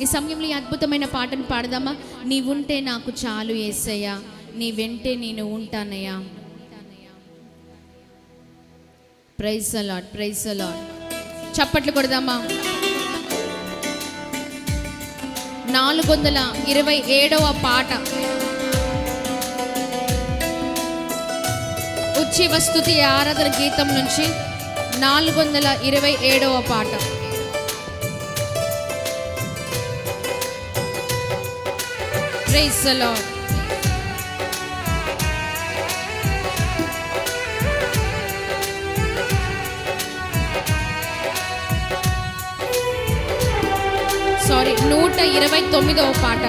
ఈ సమయంలో ఈ అద్భుతమైన పాటను పాడదామా? నీవుంటే నాకు చాలు యేసయ్యా, నీ వెంటే నేను ఉంటానయ్యా. Praise the Lord, praise the Lord. చప్పట్లు కొడదామా? 427వ పాట, ఉజ్జీవ స్తుతి ఆరాధన గీతం నుంచి 427వ పాట. Praise the lord. సారీ, 129వ పాట.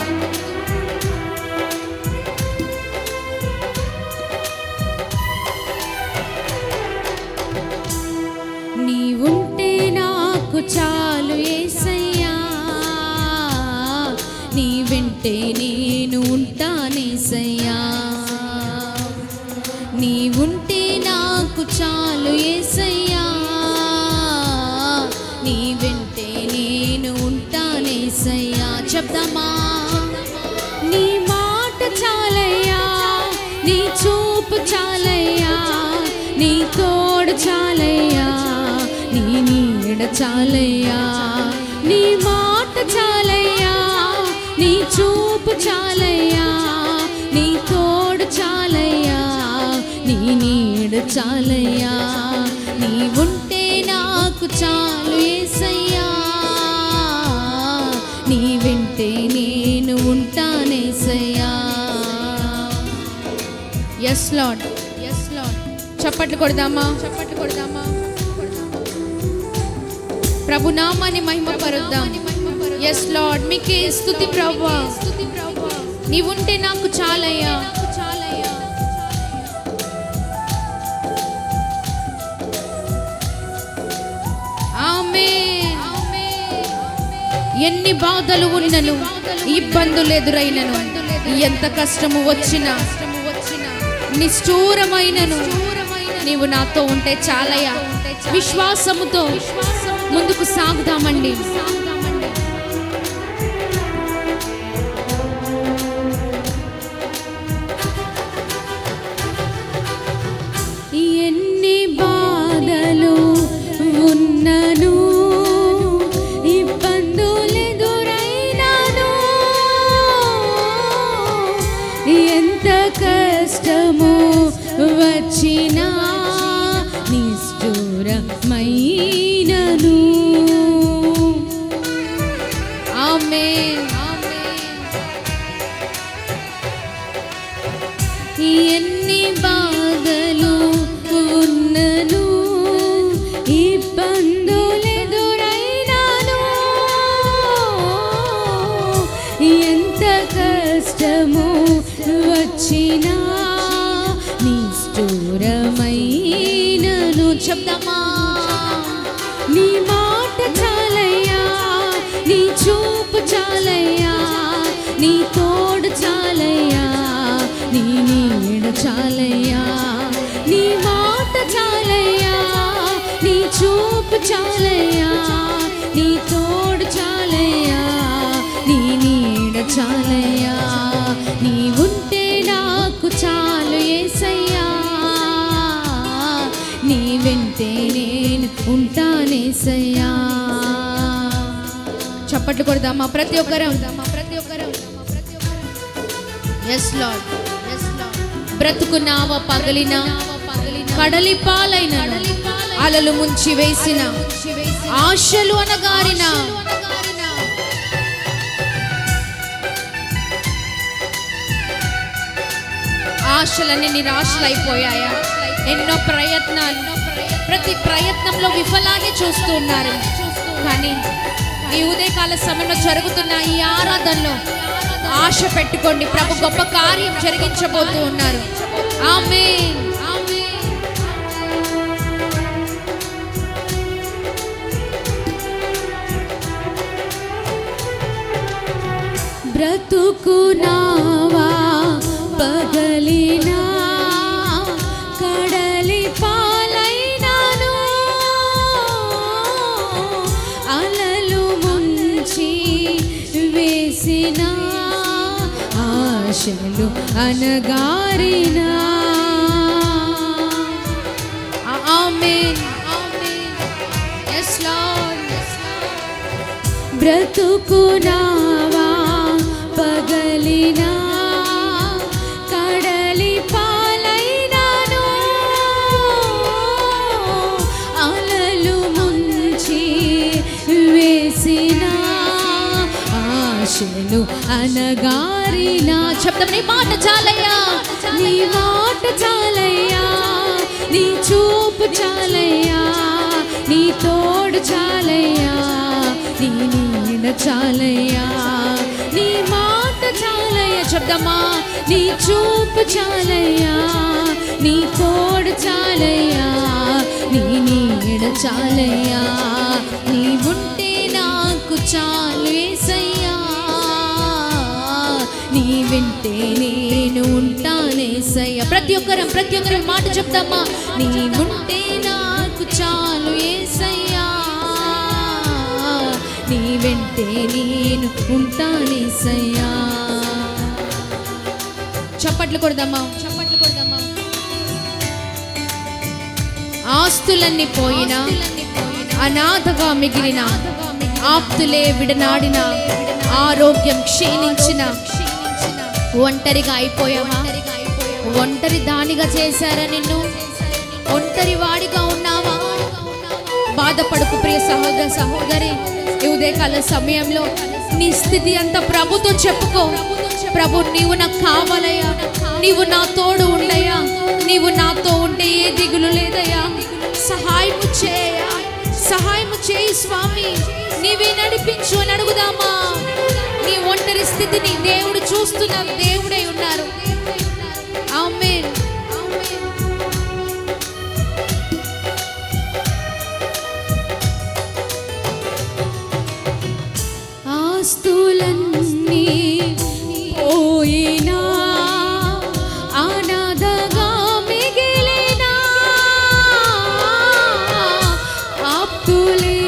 నీవుంటే నాకు చాలు యేసయ్యా, నీ వెంటే నేను ఉంటానేసయ్యా. నీవుంటే నాకు చాలు యేసయ్యా, నీ వెంటే నేను ఉంటానేసయ్యా. చెప్దామా? నీ మాట చాలయ్యా, నీ చూపు చాలయ్యా, నీ తోడు చాలయ్యా, నీ నీడ చాలయ్యా. నీ మాట చాలయ్యా, నీ చూపు చాలయ్యా, నీ తోడు చాలయ్యా, నీ నీడ చాలయ్యా. నీవుంటే నాకు చాలు యేసయ్యా, నీ వెంటే నేను ఉంటానేసయ్యా. Yes Lord, yes Lord. చప్పట్లు కొడదామా? చప్పట్లు కొడదామా? ప్రభు నామాన్ని మహిమపరుద్దాం. ఎస్ లార్డ్, మీకే స్తుతి ప్రభువా. నీవుంటే నాకు చాలయ్యా. ఆమేన్. ఎన్ని బాధలు ఉన్నను, ఇబ్బందులు ఎదురైనను, ఎంత కష్టము వచ్చినా, నిష్ఠూరమైనను, నీవు నాతో ఉంటే చాలయ్యా. విశ్వాసముతో ముందుకు సాగుదామండి. ఎన్ని బాధలు ఉన్నను, ఇబ్బందులు ఎదురైనను, ఎంత కష్టము వచ్చినా, నిష్ఠూరమైనను. ఆమేన్. ఎన్ని బాధలు ఉన్నను, ఇబ్బందులు ఎదురైనను, ఎంత కష్టము వచ్చినా, నిష్ఠూరమైనను. చెప్దామా? నీ మాట చాలయ్యా, నీ చూపు చాలయ్యా, నీ తోడు చాలయ్యా, నీ నీడ చాలయ్యా. నీ మాట చాలయ్యా, నీ చూపు చాలయ్యా, నీ తోడు చాలయ్యా, నీ నీడ చాలయ్యా. నీవుంటే నాకు చాలు యేసయ్యా, నీ వెంటే నేను ఉంటానేసయ్యా. చప్పట్లు కొడదామా? ప్రతి ఒక్కరు ఎస్ లార్డ్, ఎస్ లార్డ్. బ్రతుకు నావ పగలిన, కడలి పాలైన, అలలు ముంచి వేసిన, ఆశలు అనగారిన, ఆశలన్నీ నిరాశలైపోయాయా? ఎన్నో ప్రయత్నాలు, ప్రతి ప్రయత్నంలో విఫలాన్ని చూస్తూ ఉన్నారు. కానీ ఈ ఉదయకాల సమయంలో జరుగుతున్న ఈ ఆరాధనలో ఆశ పెట్టుకోండి. ప్రభు గొప్ప కార్యం జరిగించబోతూ ఉన్నారు. ఆమేన్. బ్రతుకు నావా పగలినా, కడలి పాలైనాను, అలలు ముంచి వేసిన ఆశలు అనగారిన. ఆమేన్ ఆమేన్. yes lord. బ్రతుకునావా పగలినా కడలి పాలైనాను, అలలు ముంచి వేసిన ఆశలు అనగారిన. చెప్తాం, నీ మాట చాలయ్యా, నీ మాట చాలయ్యా, నీ చూపు చాలయ్యా, నీ తోడు చాలయ్యా, నీ నీడ చాలయ్యా, నీ మాట చాలయ్యా. చెప్దామా, నీ చూపు చాలయ్యా, నీ తోడు చాలయ్యా, నీ నీడ చాలయ్యా, నీ ఉంటే నాకు చాలు యేసయ్యా, నీ వెంటే నేను ఉంటానేసయ్యా. ప్రతి ఒక్కరం మాట చెప్తామా, నీ ఉంటే నాకు చాలు యేసయ్యా, నీ వెంటే నేను ఉంటానేసయ్యా. చప్పట్లు కొడదామా, చప్పట్లు కొడదామా. ఆస్తులన్నీ పోయినా, అనాథగా మిగిలిన, ఆప్తులే విడనాడిన, ఆరోగ్యం క్షీణించిన, ఒంటరిగా అయిపోయావా? ఒంటరి దానిగా చేశారా నిన్ను? ఒంటరి వాడిగా ఉన్నావా? బాధపడుకు ప్రియ సహోదర సహోదరి, ఈ ఉదయకాల సమయంలో నీ స్థితి అంతా ప్రభుతో చెప్పుకో. ప్రభు, నీవు నాకు కావాలయ్యా, నీవు నా తోడు ఉండయ్యా, నీవు నాతో ఉంటే ఏ దిగులు లేదయ్యా, సహాయము చేయా, సహాయము చేయి స్వామి, నీవే నడిపించు అని అడుగుదామా. నీ ఒంటరి స్థితిని దేవుడు చూస్తున్న దేవుడై ఉన్నారు. ఆమేన్. ఆస్తులన్నీ పోయినా, అనాథగా మిగిలిన, ఆప్తులే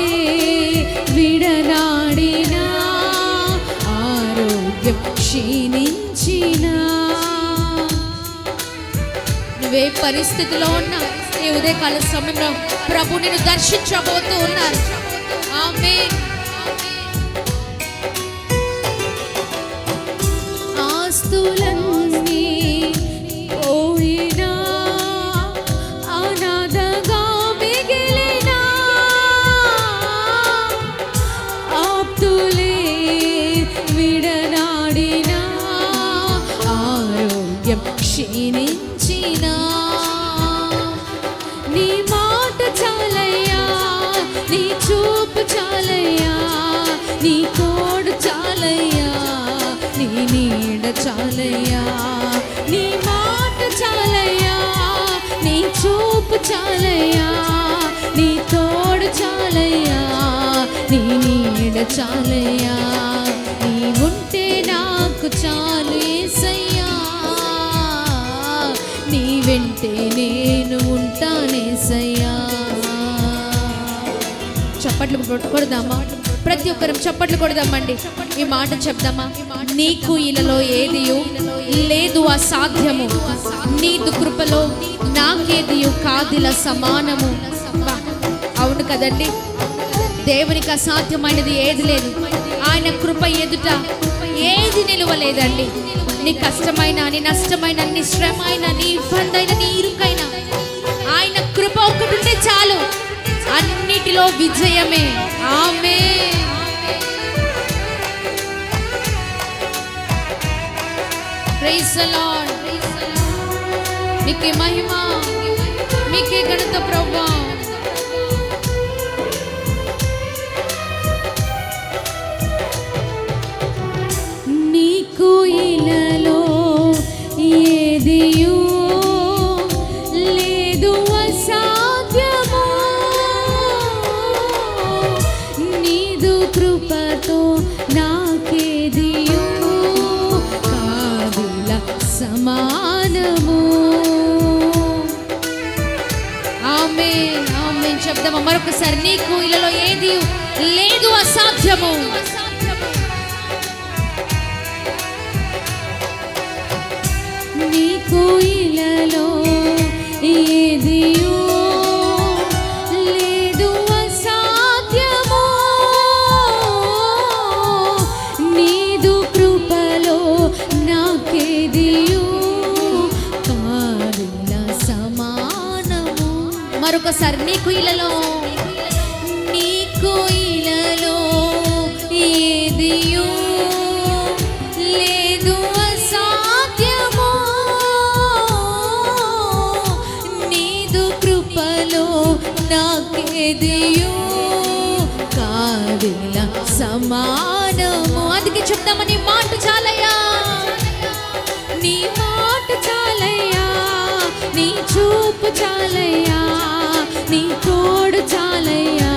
విడనాడిన, ఆరోగ్యం క్షీణించిన. నువ్వే పరిస్థితిలో ఉన్నా, ఈ ఉదయకాల సమయంలో ప్రభు నిన్ను దర్శించబోతూ ఉన్నారు. ఆమేన్. ఆస్తులన్నీ పోయినా, అనాథగా మిగిలిన, ఆప్తులే విడనాడిన, ఆరోగ్యం క్షీణించిన, నీ మాట చాలయ్యా, నీ చూపు చాలయ్యా, నీ తోడు చాలయ్యా, నీ నీడ చాలయ్యా, నీ మాట చాలయ్యా, నీ చూపు చాలయ్యా, నీ తోడు చాలయ్యా, నీ నీడ చాలయ్యా, నీ ఉంటే నాకు చాలు యేసయ్యా, నీ వెంటే నేను ఉంటానేసయ్యా. చప్పట్లు కొడదామా, ప్రతి ఒక్కరం చప్పట్లు కొడదామండి. ఈ మాట చెప్దామా, నీకు ఇలలో ఏదియు లేదు అసాధ్యము, నీదు కృపలో నాకేదియు కాదిల సమానము. అవును కదండి, దేవునికి అసాధ్యమైనది ఏది లేదు. ఆయన కృప ఎదుట ఏది నిలువలేదండి. నీ కష్టమైన, నీ నష్టమైన, నీ శ్రమ అయినా, నీ ఇబ్బంది అయినా, నీ ఇరుకైనా ఆయన కృప ఒకటి ఉంటే చాలు, అన్నిటిలో విజయమే. ఆమేన్. Praise the Lord. మీకే మహిమ, మీకే ఘనత ప్రభువా. నీకు ఇలలో ఏదియు లేదు అసాధ్యము, నీదు కృపతో నాకేదియు కాదుల సమానము. ఆమేన్ ఆమేన్ చెప్దామా మరొకసారి, నీకు ఇలలో ఏది లేదు అసాధ్యము. ఇలలో ఏదియు లేదు అసాధ్యము, నీదు కృపలో నాకేదియు కాదిల సమానము. మరొకసారి నీకు ఇలలో ఏదియు లేదు అసాధ్యము, నీదు కృపలో నాకేదియు కాదిల సమానము. అందుకే చెప్తామా, నీ మాట చాలయ్యా, నీ మాట చాలయ్యా, నీ చూపు చాలయ్యా, నీ తోడు చాలయ్యా,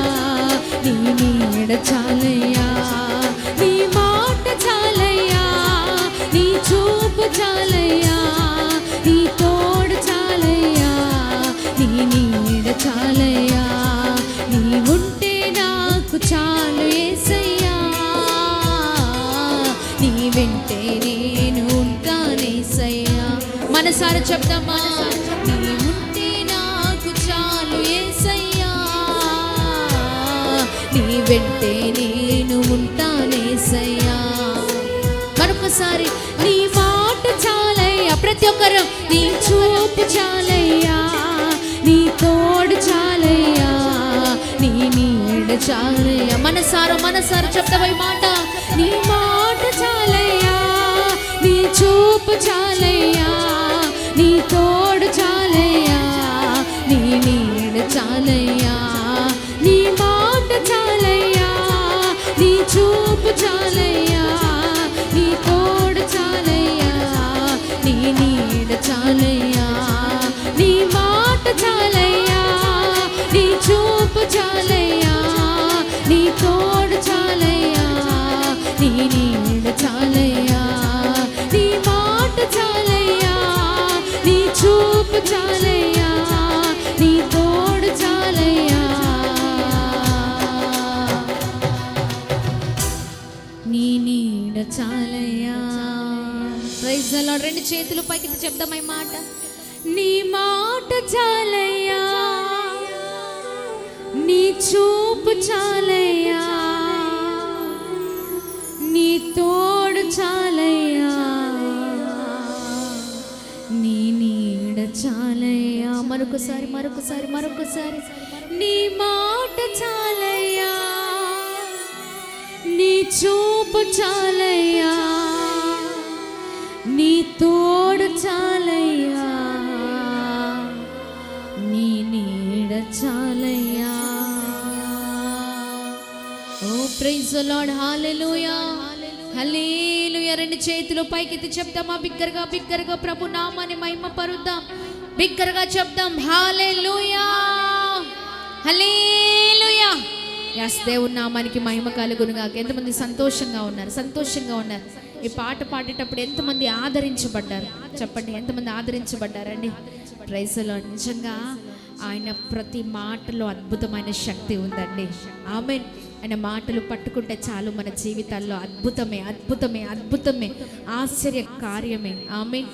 నీ నీడ చాలయ్యా, నీ మాట చాలయ్యా, నీ చూపు చాలయ్యా, నీ తోడు చాలయ్యా, నీ నీడ చాలయ్యా, నీ ఉంటే నాకు చాలు యేసయ్యా, నీ వెంటే నేను ఉంటానేసయ్యా. మనసారా చెప్తామా, నీ ఉంటే నాకు చాలు యేసయ్యా, నీ వెంటే నేను ఉంటానేసయ్యా. మరొకసారి నీ మాట చాలయ్యా, ప్రతి ఒక్కరు నీ చూపు చాలయ్యా, నీ తోడు చాలయ్యా, నీ నీడ చాలయ్యా. మనసారా చెప్తావా ఈ మాట, నీ మాట చాలయ్యా, నీ చూపు చాలయ్యా, నీ తోడు చాలయ్యా, నీ నీడ చాలయ్యా, నీ మాట చాలయ్యా, నీ చూపు చాలయ్యా, నీ తోడు చాలయ్యా, నీ నీడ చాలయ్యా, నీ మాట చాలయ్యా, నీ చూపు చాలయ్యా, నీ తోడు చాలయ్యా, నీ నీడ చాలయ్యా, నీ మాట చాలయ్యా, నీ చూపు చాలయ్యా, నీ తోడు చాలయ్యా, నీ నీడ చాలయ్యా. Praise the lord. రెండు చేతులు పైకి చెప్దాం ఈ మాట, నీ మాట చాలయ్యా, నీ చూపు చాలయ్యా, నీ తోడు చాలయ్యా, నీ నీడ చాలయ్యా. మరొకసారి నీ మాట చాలయ్యా, నీ చూపు చాలయ్యా, నీ తోడు చాలయ్యా, నీ నీడ చాలయ్యా. ఓ ప్రైజ్ ది లార్డ్. హల్లెలూయా, హల్లెలూయా. రెండు చేతులు పైకెత్తి చెప్తామా, బిగ్గరగా ప్రభు నామాన్ని మహిమ పరుద్దాం, బిగ్గరగా చెప్దాం హల్లెలూయా, హల్లెలూయా. యాస్ దేవుని నామానికి మహిమ కలుగునుగాక. ఎంతమంది సంతోషంగా ఉన్నారు? ఈ పాట పాడేటప్పుడు ఎంతమంది ఆదరించబడ్డారు చెప్పండి, ఎంతమంది ఆదరించబడ్డారండి? Praise the lord. నిజంగా ఆయన ప్రతి మాటలో అద్భుతమైన శక్తి ఉందండి. ఆమేన్. ఆయన మాటలు పట్టుకుంటే చాలు, మన జీవితాల్లో అద్భుతమే, ఆశ్చర్య కార్యమే. ఆమేన్.